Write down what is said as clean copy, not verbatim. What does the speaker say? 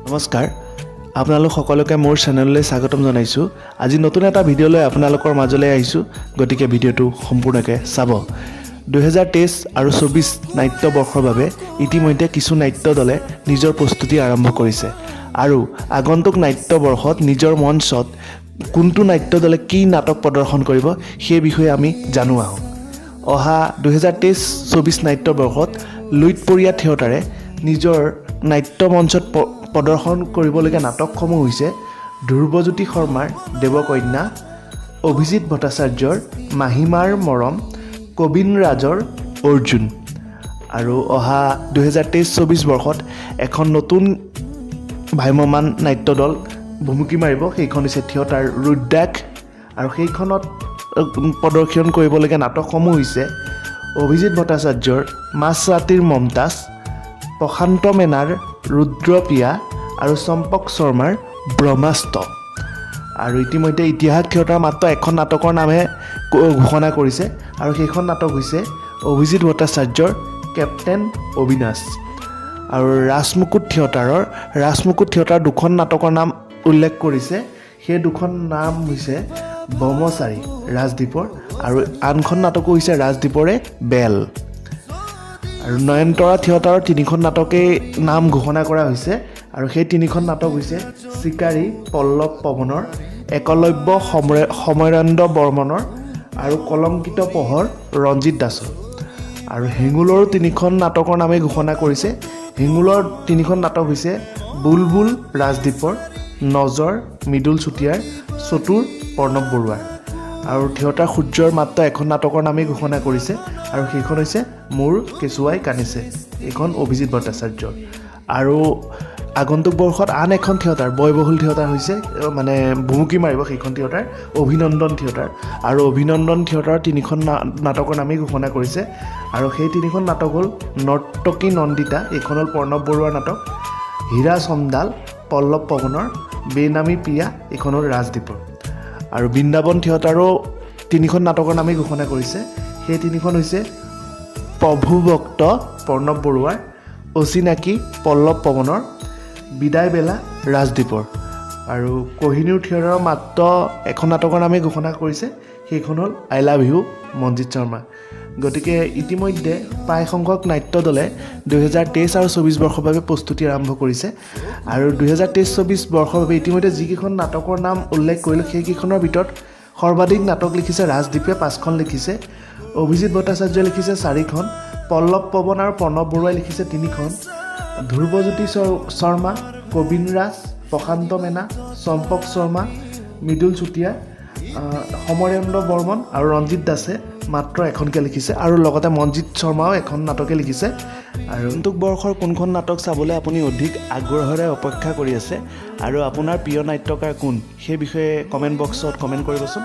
নমস্কাৰ আপোনালোক সকলোকে মোৰ চেনেললৈ স্বাগতম জনাইছোঁ। আজি নতুন এটা ভিডিঅ' লৈ আপোনালোকৰ মাজলৈ আহিছোঁ, গতিকে ভিডিঅ'টো সম্পূৰ্ণকৈ চাব। 2023 আৰু 24 নাট্যবৰ্ষৰ বাবে ইতিমধ্যে কিছু নাট্য দলে নিজৰ প্ৰস্তুতি আৰম্ভ কৰিছে আৰু আগন্তুক নাট্যবৰ্ষত নিজৰ মঞ্চত কোনটো নাট্য দলে কি নাটক প্ৰদৰ্শন কৰিব সেই বিষয়ে আমি জানো আহোঁ। অহা 2023-24 নাট্যবৰ্ষত লুইতপৰীয়া থিয়েটাৰে নিজৰ নাট্য মঞ্চত প্ৰদৰ্শন কৰিবলগীয়া নাটকসমূহ হৈছে ধ্ৰুৱজ্যোতি শৰ্মাৰ দেৱকন্যা, অভিজিত ভট্টাচাৰ্যৰ মাহিমাৰ মৰম, কবিন ৰাজৰ অৰ্জুন। আৰু অহা 2023-24 বৰ্ষত এখন নতুন ভ্ৰাম্যমান নাট্য দল ভুমুকি মাৰিব, সেইখন হৈছে থিয়েটাৰ ৰুদ্ৰাক্ষ। আৰু সেইখনত প্ৰদৰ্শন কৰিবলগীয়া নাটকসমূহ হৈছে অভিজিত ভট্টাচাৰ্যৰ মাছ ৰাতিৰ মমতাজ, প্ৰশান্ত মেনাৰ ৰুদ্ৰপ্ৰিয়া আৰু চম্পক শৰ্মাৰ ব্ৰহ্মাস্ত্ৰ। আৰু ইতিমধ্যে ইতিহাস থিয়েটাৰ মাত্ৰ এখন নাটকৰ নামহে ঘোষণা কৰিছে আৰু সেইখন নাটক হৈছে অভিজিত ভট্টাচাৰ্যৰ কেপ্টেইন অবিনাশ। আৰু ৰাজমুকুট থিয়েটাৰ দুখন নাটকৰ নাম উল্লেখ কৰিছে, সেই দুখন নাম হৈছে ব্ৰহ্মচাৰী ৰাজদ্বীপৰ আৰু আনখন নাটকো হৈছে ৰাজদ্বীপৰে বেল। আৰু নয়নতৰা থিয়েটাৰৰ তিনিখন নাটকেই নাম ঘোষণা কৰা হৈছে আৰু সেই তিনিখন নাটক হৈছে চিকাৰী পল্লৱ পৱনৰ, একলব্য সমৰেন্দ্ৰ বৰ্মনৰ আৰু কলংকিত পোহৰ ৰঞ্জিত দাসৰ। আৰু হেঙুলৰো তিনিখন নাটকৰ নামেই ঘোষণা কৰিছে। হেঙুলৰ তিনিখন নাটক হৈছে বুলবুল ৰাজদ্বীপৰ, নজৰ মৃদুল চুতীয়াৰ, চতুৰ প্ৰণৱ বৰুৱাৰ। আৰু থিয়েটাৰ সূৰ্যৰ মাত্ৰ এখন নাটকৰ নামেই ঘোষণা কৰিছে আৰু সেইখন হৈছে মোৰ কেঁচুৱাই কান্দিছে, এইখন অভিজিত ভট্টাচাৰ্যৰ। আৰু আগন্তুক বৰ্ষত আন এখন থিয়েটাৰ ব্যয়বহুল থিয়েটাৰ হৈছে ভুমুকি মাৰিব, সেইখন থিয়েটাৰ অভিনন্দন থিয়েটাৰ। আৰু অভিনন্দন থিয়েটাৰৰ তিনিখন নাটকৰ নামেই ঘোষণা কৰিছে আৰু সেই তিনিখন নাটক হ'ল নৰ্তকী নন্দিতা, এইখন হ'ল প্ৰণৱ বৰুৱাৰ নাটক, হীৰা চন্দাল পল্লৱ পৱনৰ, বেনামী প্ৰিয়া, এইখন হ'ল ৰাজদ্বীপৰ। আৰু বৃন্দাবন থিয়েটাৰো তিনিখন নাটকৰ নামেই ঘোষণা কৰিছে, সেই তিনিখন হৈছে প্ৰভুভক্ত প্ৰণৱ বৰুৱাৰ, অচিনাকি পল্লৱ পৱনৰ, বিদায় বেলা ৰাজদ্বীপৰ। আৰু কহিনুৰ থিয়েটাৰৰ মাত্ৰ এখন নাটকৰ নামেই ঘোষণা কৰিছে, সেইখন হ'ল I love you Manjit Sharma. গতিকে ইতিমধ্যে প্ৰায়সংখ্যক নাট্য দলে 2023 আৰু 24 বৰ্ষৰ বাবে প্ৰস্তুতি আৰম্ভ কৰিছে। আৰু 2023-24 বৰ্ষৰ বাবে ইতিমধ্যে যিকেইখন নাটকৰ নাম উল্লেখ কৰিলোঁ সেইকেইখনৰ ভিতৰত সৰ্বাধিক নাটক লিখিছে ৰাজদ্বীপে 5খন লিখিছে, অভিজিত ভট্টাচাৰ্যই লিখিছে 4খন, পল্লৱ পৱন আৰু প্ৰণৱ বৰুৱাই লিখিছে 3খন, ধ্ৰুৱজ্যোতি শৰ্মা, কবিন ৰাজ, প্ৰশান্ত মেনা, চম্পক শৰ্মা, মৃদুল চুতীয়া, সমৰেন্দ্ৰ বৰ্মন আৰু ৰঞ্জিত দাসে মাত্ৰ এখনকৈ লিখিছে আৰু লগতে মনজিত শৰ্মাও এখন নাটকে লিখিছে। আৰু আগন্তুক বৰ্ষৰ কোনখন নাটক চাবলৈ আপুনি অধিক আগ্ৰহেৰে অপেক্ষা কৰি আছে আৰু আপোনাৰ প্ৰিয় নাট্যকাৰ কোন সেই বিষয়ে কমেণ্ট বক্সত কমেণ্ট কৰিবচোন।